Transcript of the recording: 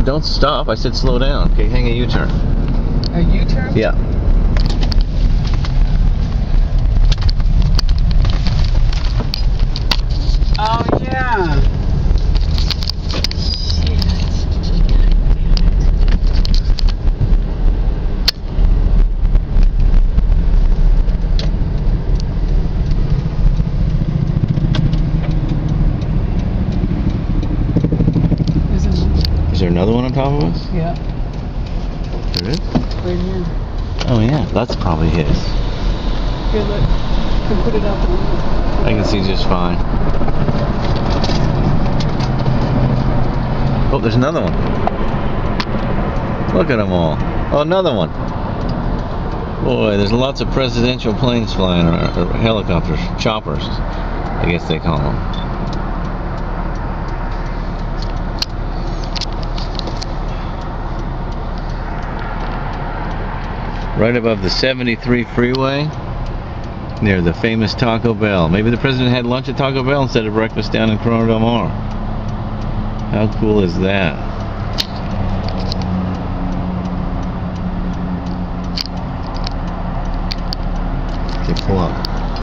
Don't stop. I said slow down. Okay, hang a U-turn. A U-turn? Yeah. Oh, yeah. Is there another one on top of us? Yeah. There is? Right here. Oh yeah, that's probably his. Here, look. You can put it up. I can see just fine. Oh, there's another one. Look at them all. Oh, another one. Boy, there's lots of presidential planes flying, or helicopters, choppers, I guess they call them. Right above the 73 freeway, near the famous Taco Bell. Maybe the president had lunch at Taco Bell instead of breakfast down in Corona del Mar. How cool is that? Okay, pull up.